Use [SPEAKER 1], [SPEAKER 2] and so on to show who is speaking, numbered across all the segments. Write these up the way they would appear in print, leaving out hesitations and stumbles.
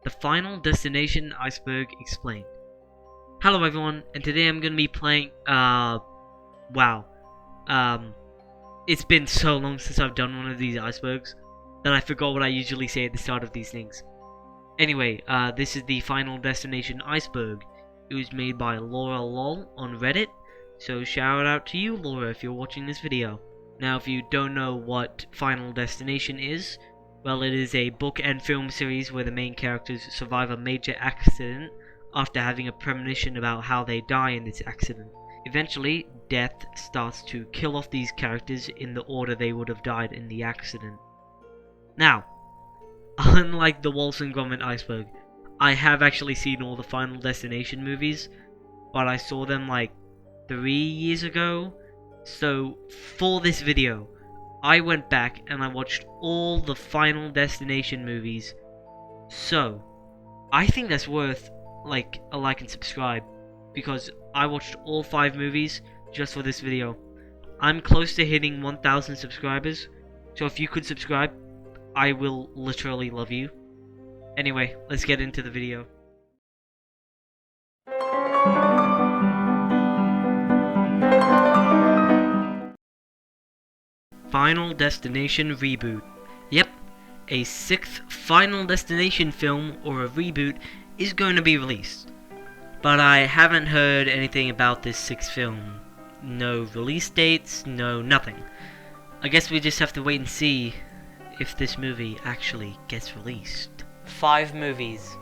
[SPEAKER 1] The Final Destination Iceberg Explained. Hello everyone, and today I'm gonna be playing, wow. It's been so long since I've done one of these icebergs that I forgot what I usually say at the start of these things. Anyway, this is the Final Destination Iceberg. It was made by Laura Lol on Reddit, so shout out to you, Laura, if you're watching this video. Now, if you don't know what Final Destination is, well, it is a book and film series where the main characters survive a major accident after having a premonition about how they die in this accident. Eventually, death starts to kill off these characters in the order they would have died in the accident. Now, unlike the Walson Gromit Iceberg, I have actually seen all the Final Destination movies, but I saw them like 3 years ago. So, for this video, I went back and I watched all the Final Destination movies. So, I think that's worth like a like and subscribe, because I watched all 5 movies just for this video. I'm close to hitting 1,000 subscribers, so if you could subscribe, I will literally love you. Anyway, let's get into the video. Final Destination Reboot. Yep, a 6th Final Destination film or a reboot is going to be released. But I haven't heard anything about this 6th film. No release dates, no nothing. I guess we just have to wait and see if this movie actually gets released. 5 movies.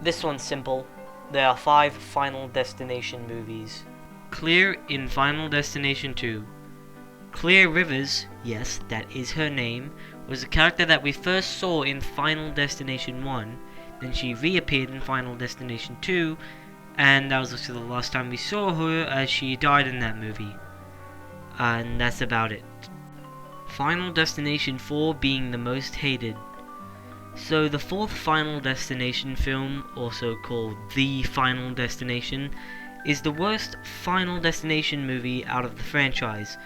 [SPEAKER 1] This one's simple. There are 5 Final Destination movies. Clear in Final Destination 2. Clear Rivers, yes, that is her name, was a character that we first saw in Final Destination 1, then she reappeared in Final Destination 2, and that was also the last time we saw her as she died in that movie. And that's about it. Final Destination 4 being the most hated. So the 4th Final Destination film, also called The Final Destination, is the worst Final Destination movie out of the franchise.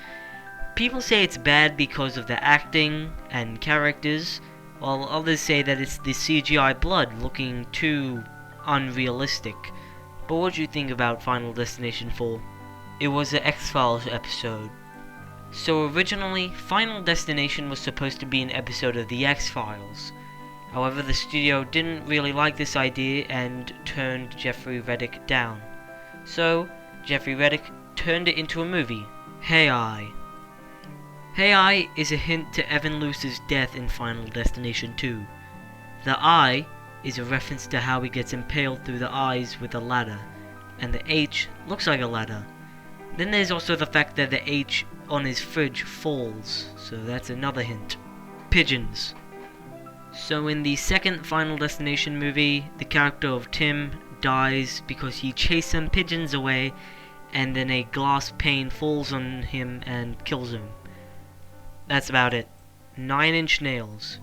[SPEAKER 1] People say it's bad because of the acting and characters, while others say that it's the CGI blood looking too unrealistic. But what do you think about Final Destination 4? It was an X-Files episode. So originally, Final Destination was supposed to be an episode of the X-Files. However, the studio didn't really like this idea and turned Jeffrey Reddick down. So, Jeffrey Reddick turned it into a movie, Hey I. Hey I is a hint to Evan Luce's death in Final Destination 2. The I is a reference to how he gets impaled through the eyes with a ladder, and the H looks like a ladder. Then there's also the fact that the H on his fridge falls, so that's another hint. Pigeons. So in the 2nd Final Destination movie, the character of Tim dies because he chased some pigeons away, and then a glass pane falls on him and kills him. That's about it. 9 Inch Nails.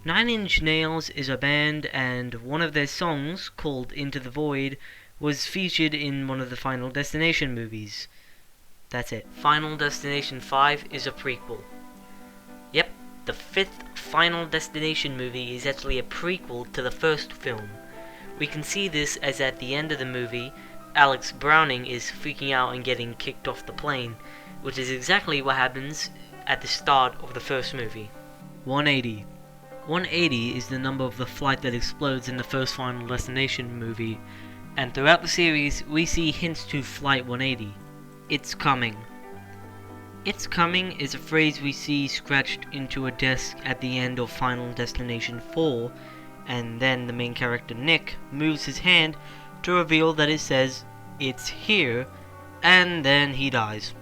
[SPEAKER 1] 9 Inch Nails is a band, and one of their songs, called Into the Void, was featured in one of the Final Destination movies. That's it. Final Destination 5 is a prequel. Yep, the 5th Final Destination movie is actually a prequel to the 1st film. We can see this as at the end of the movie, Alex Browning is freaking out and getting kicked off the plane, which is exactly what happens at the start of the 1st movie. 180. 180 is the number of the flight that explodes in the 1st Final Destination movie, and throughout the series we see hints to Flight 180. It's coming. It's coming is a phrase we see scratched into a desk at the end of Final Destination 4, and then the main character Nick moves his hand to reveal that it says, "It's here," and then he dies.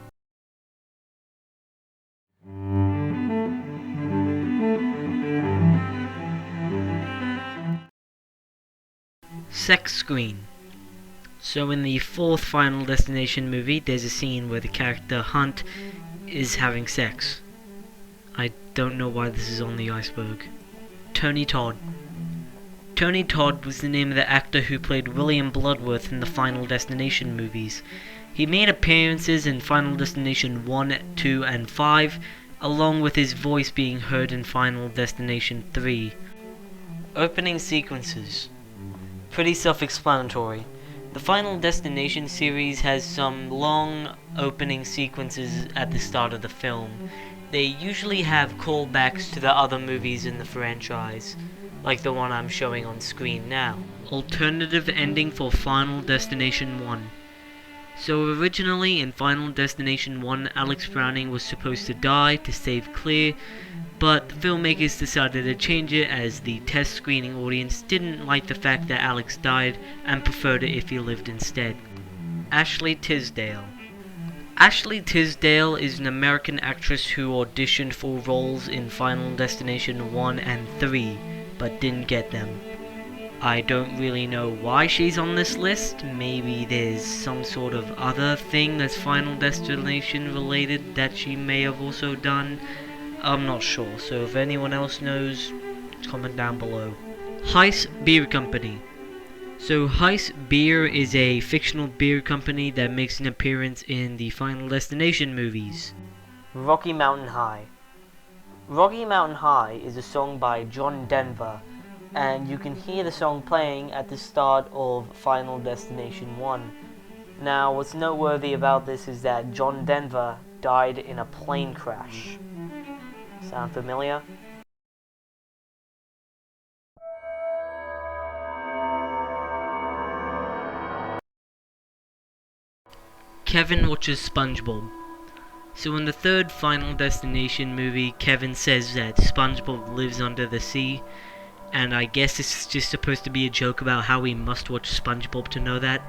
[SPEAKER 1] Sex screen. So in the 4th Final Destination movie, there's a scene where the character Hunt is having sex. I don't know why this is on the iceberg. Tony Todd. Tony Todd was the name of the actor who played William Bloodworth in the Final Destination movies. He made appearances in Final Destination 1, 2, and 5, along with his voice being heard in Final Destination 3. Opening sequences. Pretty self-explanatory. The Final Destination series has some long opening sequences at the start of the film. They usually have callbacks to the other movies in the franchise, like the one I'm showing on screen now. Alternative ending for Final Destination 1. So originally in Final Destination 1, Alex Browning was supposed to die to save Claire, but the filmmakers decided to change it as the test screening audience didn't like the fact that Alex died and preferred it if he lived instead. Ashley Tisdale. Ashley Tisdale is an American actress who auditioned for roles in Final Destination 1 and 3, but didn't get them. I don't really know why she's on this list. Maybe there's some sort of other thing that's Final Destination related that she may have also done. I'm not sure, so if anyone else knows, comment down below. Heiss Beer Company. So Heiss Beer is a fictional beer company that makes an appearance in the Final Destination movies. Rocky Mountain High. Rocky Mountain High is a song by John Denver, and you can hear the song playing at the start of Final Destination 1. Now, what's noteworthy about this is that John Denver died in a plane crash. Sound familiar? Kevin watches SpongeBob. So in the third Final Destination movie, Kevin says that SpongeBob lives under the sea, and I guess this is just supposed to be a joke about how we must watch SpongeBob to know that.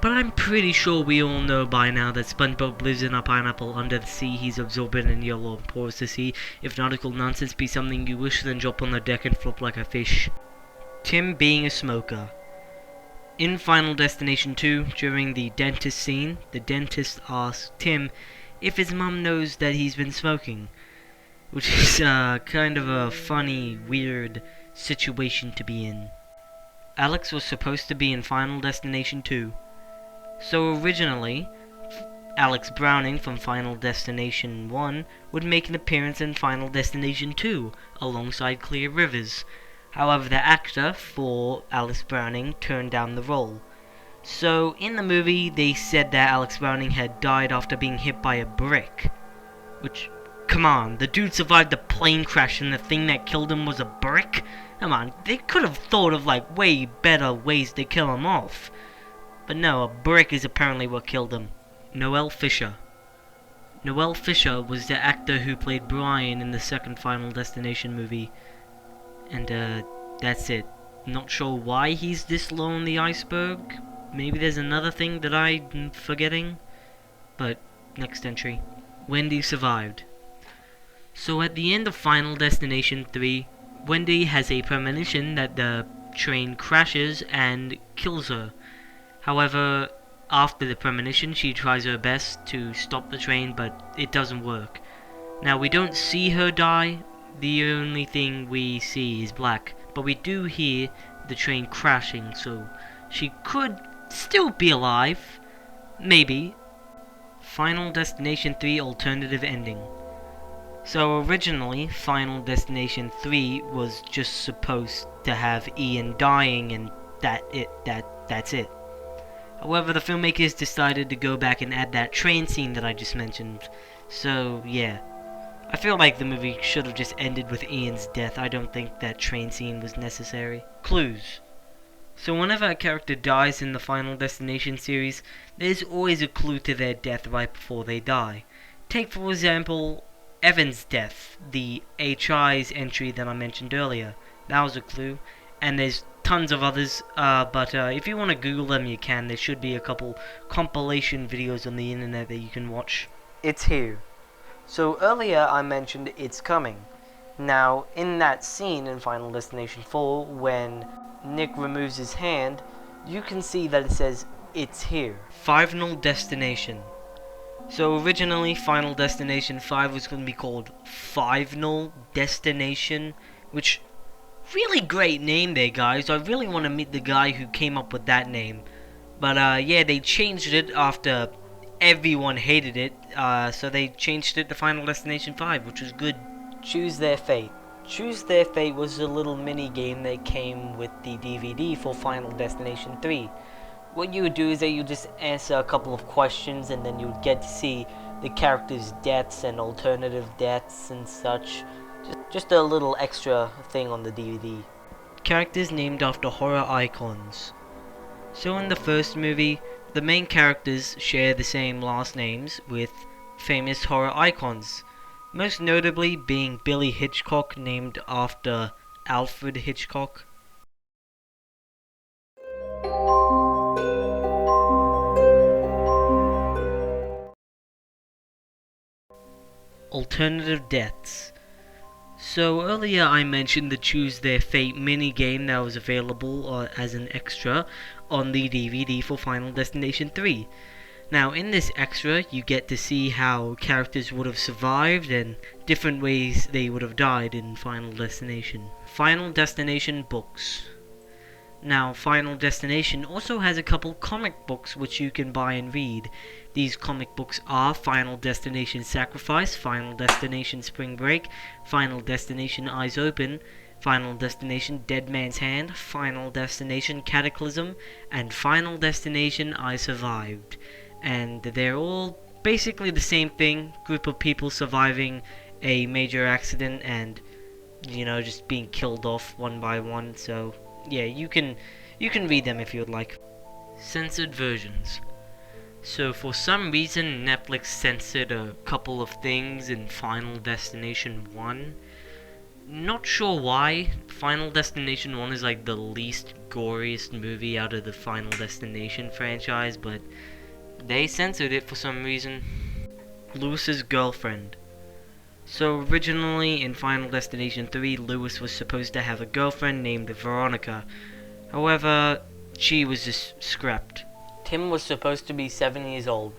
[SPEAKER 1] But I'm pretty sure we all know by now that SpongeBob lives in a pineapple under the sea. He's absorbent and yellow and porous to see. If nautical nonsense be something you wish, then drop on the deck and flop like a fish. Tim being a smoker. In Final Destination 2, during the dentist scene, the dentist asks Tim if his mum knows that he's been smoking, which is kind of a funny, weird situation to be in. Alex was supposed to be in Final Destination 2. So originally, Alex Browning from Final Destination 1 would make an appearance in Final Destination 2 alongside Clear Rivers. However, the actor for Alex Browning turned down the role. So in the movie, they said that Alex Browning had died after being hit by a brick. Which, come on, the dude survived a plane crash and the thing that killed him was a brick? Come on, they could have thought of like way better ways to kill him off. But no, a brick is apparently what killed him. Noel Fisher. Noel Fisher was the actor who played Brian in the second Final Destination movie. And that's it. Not sure why he's this low on the iceberg. Maybe there's another thing that I'm forgetting. But, next entry. Wendy survived. So at the end of Final Destination 3, Wendy has a premonition that the train crashes and kills her. However, after the premonition, she tries her best to stop the train, but it doesn't work. Now, we don't see her die. The only thing we see is black, but we do hear the train crashing, so she could still be alive. Maybe. Final Destination 3 alternative ending. So originally, Final Destination 3 was just supposed to have Ian dying and that's it. However, the filmmakers decided to go back and add that train scene that I just mentioned. So, yeah. I feel like the movie should have just ended with Ian's death. I don't think that train scene was necessary. Clues. So whenever a character dies in the Final Destination series, there's always a clue to their death right before they die. Take, for example, Evan's death, the HI's entry that I mentioned earlier. That was a clue. And there's tons of others, but if you want to Google them, you can. There should be a couple compilation videos on the internet that you can watch. It's here. So earlier I mentioned It's Coming. Now, in that scene in Final Destination 4, when Nick removes his hand, you can see that it says, It's here. Final Destination. So originally, Final Destination 5 was going to be called Final Destination, which, really great name there, guys. I really want to meet the guy who came up with that name. But, yeah, they changed it after everyone hated it, so they changed it to Final Destination 5, which was good. Choose their fate. Choose Their Fate was a little mini game that came with the DVD for Final Destination 3. What you would do is that you just answer a couple of questions and then you would get to see the characters' deaths and alternative deaths and such. Just a little extra thing on the DVD. Characters named after horror icons. So in the first movie, the main characters share the same last names with famous horror icons, most notably being Billy Hitchcock, named after Alfred Hitchcock. Alternative deaths. So earlier I mentioned the Choose Their Fate minigame that was available as an extra on the DVD for Final Destination 3. Now in this extra you get to see how characters would have survived and different ways they would have died in Final Destination. Final Destination books. Now, Final Destination also has a couple comic books which you can buy and read. These comic books are Final Destination Sacrifice, Final Destination Spring Break, Final Destination Eyes Open, Final Destination Dead Man's Hand, Final Destination Cataclysm, and Final Destination I Survived. And they're all basically the same thing, group of people surviving a major accident and, just being killed off one by one, so yeah, you can read them if you would like. Censored versions. So for some reason Netflix censored a couple of things in Final Destination 1. Not sure why. Final Destination 1 is like the least goriest movie out of the Final Destination franchise, but they censored it for some reason. Lewis's girlfriend. So originally in Final Destination 3, Lewis was supposed to have a girlfriend named Veronica. However, she was just scrapped. Tim was supposed to be 7 years old.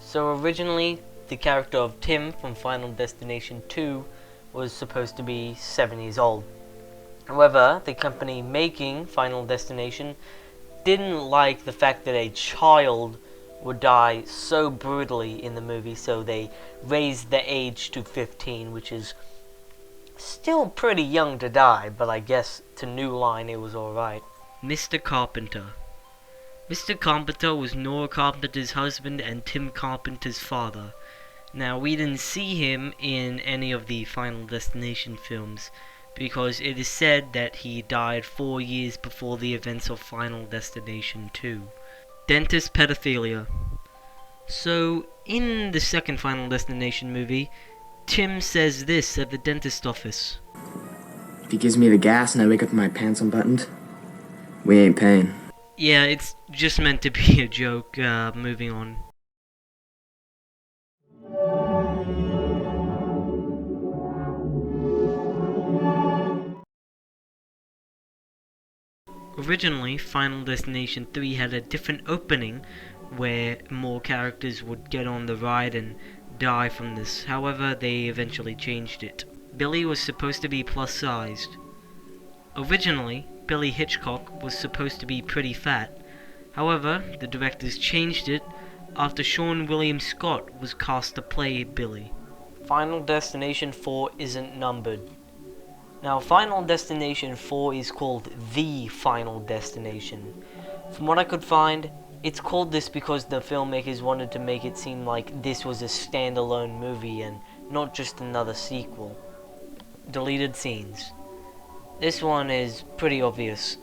[SPEAKER 1] So originally, the character of Tim from Final Destination 2 was supposed to be 7 years old. However, the company making Final Destination didn't like the fact that a child would die so brutally in the movie, so they raised the age to 15, which is still pretty young to die, but I guess to New Line it was alright. Mr. Carpenter. Mr. Carpenter was Nora Carpenter's husband and Tim Carpenter's father. Now, we didn't see him in any of the Final Destination films, because it is said that he died 4 years before the events of Final Destination 2. Dentist pedophilia. So, in the second Final Destination movie, Tim says this at the dentist office.
[SPEAKER 2] If he gives me the gas and I wake up with my pants unbuttoned, we ain't paying.
[SPEAKER 1] Yeah, it's just meant to be a joke. Moving on. Originally, Final Destination 3 had a different opening where more characters would get on the ride and die from this. However, they eventually changed it. Billy was supposed to be plus-sized. Originally, Billy Hitchcock was supposed to be pretty fat. However, the directors changed it after Sean William Scott was cast to play Billy. Final Destination 4 isn't numbered. Now, Final Destination 4 is called The Final Destination. From what I could find, it's called this because the filmmakers wanted to make it seem like this was a standalone movie and not just another sequel. Deleted scenes. This one is pretty obvious.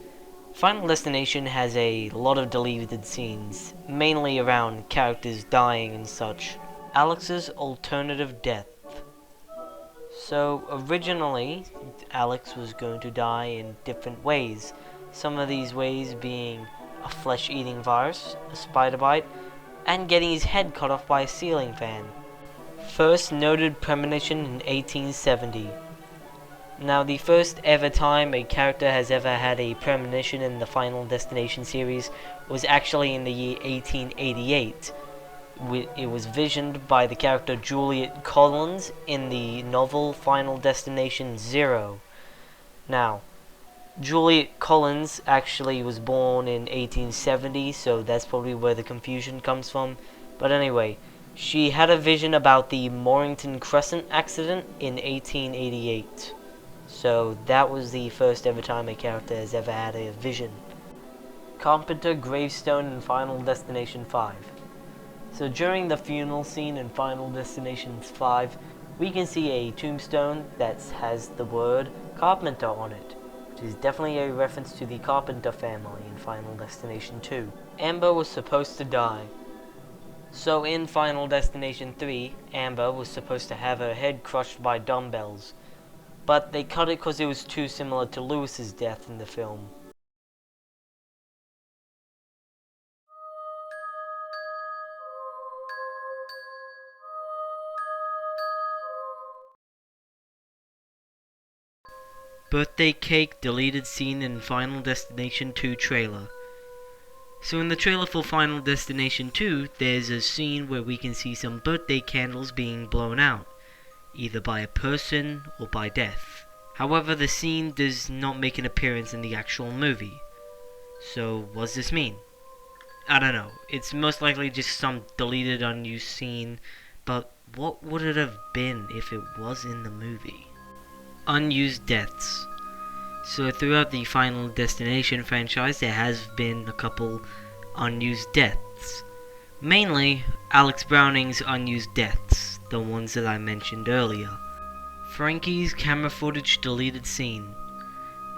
[SPEAKER 1] Final Destination has a lot of deleted scenes, mainly around characters dying and such. Alex's alternative death. So originally, Alex was going to die in different ways. Some of these ways being a flesh-eating virus, a spider bite, and getting his head cut off by a ceiling fan. First noted premonition in 1870. Now, the first ever time a character has ever had a premonition in the Final Destination series was actually in the year 1888. It was visioned by the character Juliet Collins in the novel Final Destination Zero. Now, Juliet Collins actually was born in 1870, so that's probably where the confusion comes from. But anyway, she had a vision about the Mornington Crescent accident in 1888. So that was the first ever time a character has ever had a vision. Carpenter gravestone in Final Destination 5. So during the funeral scene in Final Destination 5, we can see a tombstone that has the word Carpenter on it, which is definitely a reference to the Carpenter family in Final Destination 2. Amber was supposed to die. So in Final Destination 3, Amber was supposed to have her head crushed by dumbbells, but they cut it because it was too similar to Lewis's death in the film. Birthday cake deleted scene in Final Destination 2 trailer. So in the trailer for Final Destination 2, there's a scene where we can see some birthday candles being blown out, either by a person or by death. However, the scene does not make an appearance in the actual movie. So what does this mean? I don't know. It's most likely just some deleted unused scene, but what would it have been if it was in the movie? Unused deaths. So throughout the Final Destination franchise, there has been a couple unused deaths. Mainly, Alex Browning's unused deaths, the ones that I mentioned earlier. Frankie's camera footage deleted scene.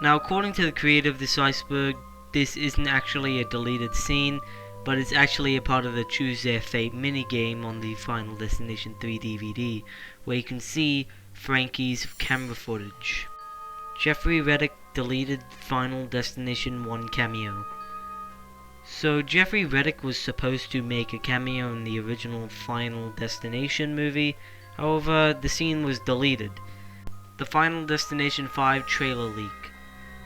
[SPEAKER 1] Now, according to the creator of this Iceberg, this isn't actually a deleted scene, but it's actually a part of the Choose Their Fate minigame on the Final Destination 3 DVD, where you can see Frankie's camera footage. Jeffrey Reddick deleted Final Destination 1 cameo. So Jeffrey Reddick was supposed to make a cameo in the original Final Destination movie, however the scene was deleted. The Final Destination 5 trailer leak.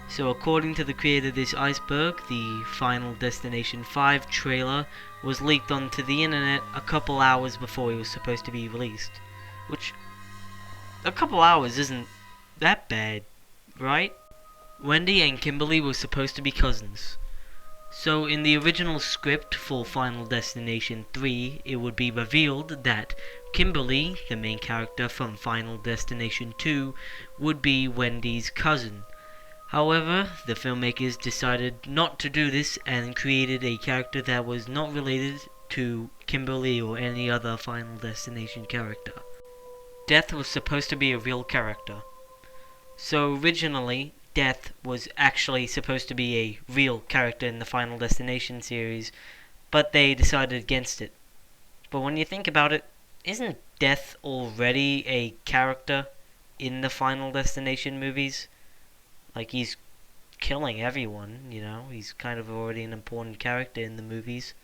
[SPEAKER 1] So according to the creator of this Iceberg, the Final Destination 5 trailer was leaked onto the internet a couple hours before it was supposed to be released. Which, a couple hours isn't that bad, right? Wendy and Kimberly were supposed to be cousins. So in the original script for Final Destination 3, it would be revealed that Kimberly, the main character from Final Destination 2, would be Wendy's cousin. However, the filmmakers decided not to do this and created a character that was not related to Kimberly or any other Final Destination character. Death was supposed to be a real character. So originally, Death was actually supposed to be a real character in the Final Destination series, but they decided against it. But when you think about it, isn't Death already a character in the Final Destination movies? Like, he's killing everyone, you know? He's kind of already an important character in the movies.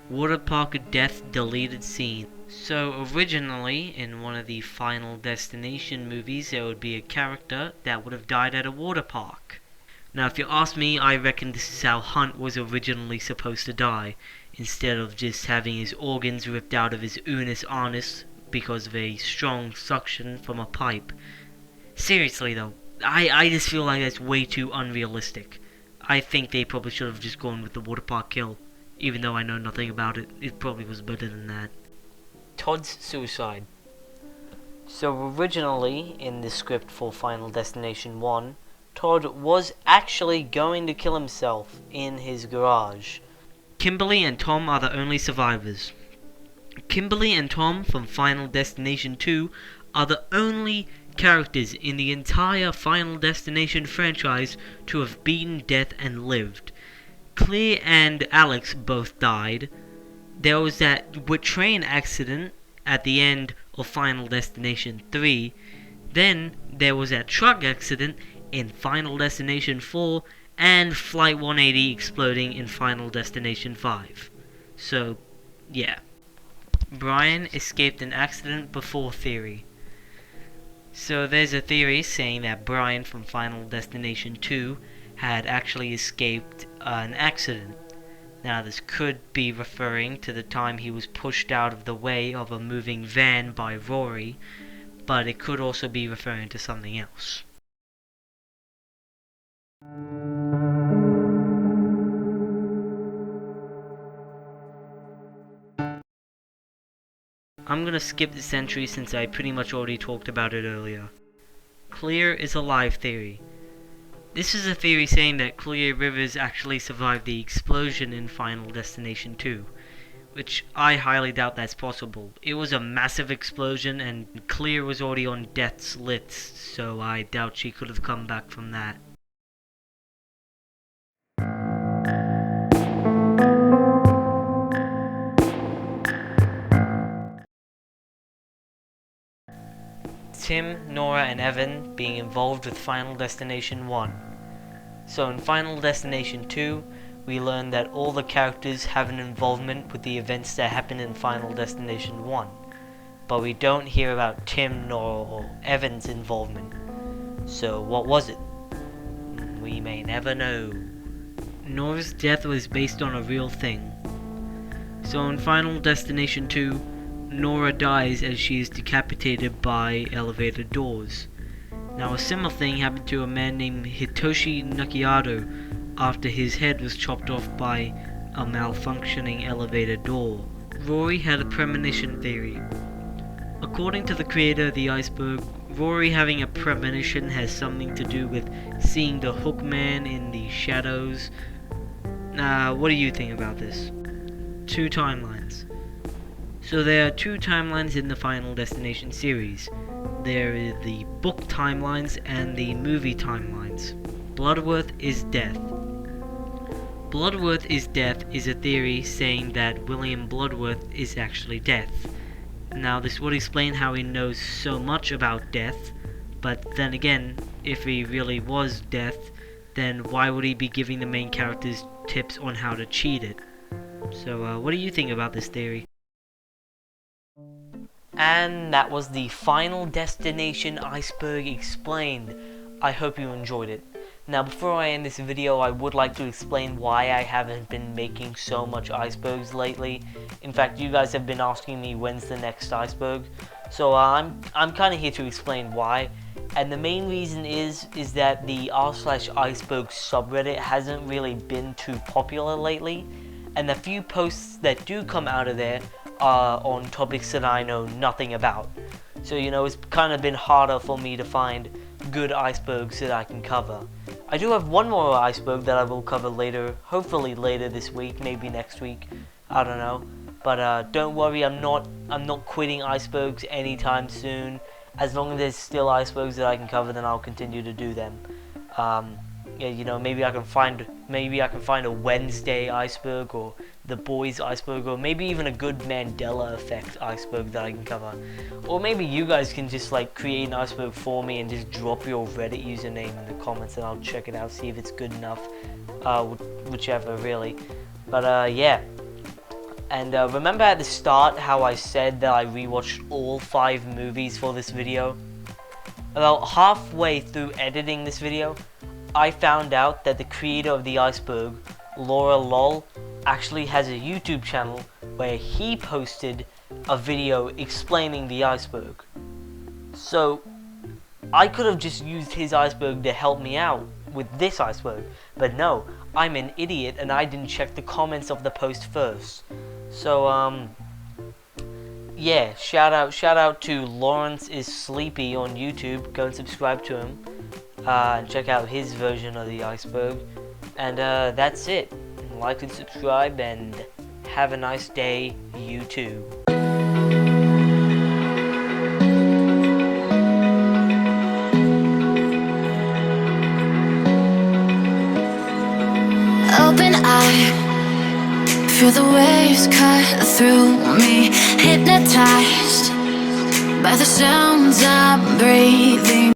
[SPEAKER 1] Water Park Death deleted scene. So originally, in one of the Final Destination movies, there would be a character that would have died at a water park. Now if you ask me, I reckon this is how Hunt was originally supposed to die, instead of just having his organs ripped out of his unus annus because of a strong suction from a pipe. Seriously though, I just feel like that's way too unrealistic. I think they probably should have just gone with the water park kill. Even though I know nothing about it, it probably was better than that. Todd's suicide. So originally, in the script for Final Destination 1, Todd was actually going to kill himself in his garage. Kimberly and Tom are the only survivors. Kimberly and Tom from Final Destination 2 are the only characters in the entire Final Destination franchise to have beaten death and lived. Claire and Alex both died. There was that train accident at the end of Final Destination 3. Then there was that truck accident in Final Destination 4 and Flight 180 exploding in Final Destination 5. So, yeah. Brian escaped an accident before theory. So there's a theory saying that Brian from Final Destination 2 had actually escaped an accident. Now this could be referring to the time he was pushed out of the way of a moving van by Rory, but it could also be referring to something else. I'm gonna skip this entry since I pretty much already talked about it earlier. Clear is a live theory. This is a theory saying that Clear Rivers actually survived the explosion in Final Destination 2, which I highly doubt that's possible. It was a massive explosion and Clear was already on death's list, so I doubt she could have come back from that. Tim, Nora, and Evan being involved with Final Destination 1. So in Final Destination 2, we learn that all the characters have an involvement with the events that happen in Final Destination 1. But we don't hear about Tim, Nora, or Evan's involvement. So what was it? We may never know. Nora's death was based on a real thing. So in Final Destination 2, Nora dies as she is decapitated by elevator doors. Now a similar thing happened to a man named Hitoshi Nakayado after his head was chopped off by a malfunctioning elevator door. Rory had a premonition theory. According to the creator of the Iceberg, Rory having a premonition has something to do with seeing the Hook Man in the shadows. What do you think about this? 2 timelines. So there are 2 timelines in the Final Destination series. There is the book timelines and the movie timelines. Bloodworth is death. Bloodworth is death is a theory saying that William Bloodworth is actually death. Now this would explain how he knows so much about death, but then again, if he really was death, then why would he be giving the main characters tips on how to cheat it? So what do you think about this theory? And that was the Final Destination Iceberg explained. I hope you enjoyed it. Now before I end this video, I would like to explain why I haven't been making so much icebergs lately. In fact, you guys have been asking me when's the next iceberg. So I'm kind of here to explain why. And the main reason is that the r/iceberg subreddit hasn't really been too popular lately. And the few posts that do come out of there are on topics that I know nothing about. So it's kind of been harder for me to find good icebergs that I can cover. I do have one more iceberg that I will cover later, hopefully later this week, maybe next week, I don't know. But don't worry, I'm not quitting icebergs anytime soon. As long as there's still icebergs that I can cover, then I'll continue to do them. Yeah, maybe I can find a Wednesday iceberg, or the Boys iceberg, or maybe even a good Mandela effect iceberg that I can cover. Or maybe you guys can just create an iceberg for me and just drop your Reddit username in the comments and I'll check it out, see if it's good enough, whichever really. But yeah. And remember at the start how I said that I rewatched all 5 movies for this video? About halfway through editing this video, I found out that the creator of the Iceberg, Laura Lol, actually has a YouTube channel where he posted a video explaining the iceberg. So I could have just used his iceberg to help me out with this iceberg, but no, I'm an idiot and I didn't check the comments of the post first. So yeah, shout out to Lawrence is Sleepy on YouTube. Go and subscribe to him and check out his version of the iceberg. And that's it. Like and subscribe and have a nice day, YouTube.
[SPEAKER 3] Open eye, feel the waves cut through me, hypnotized by the sounds I'm breathing.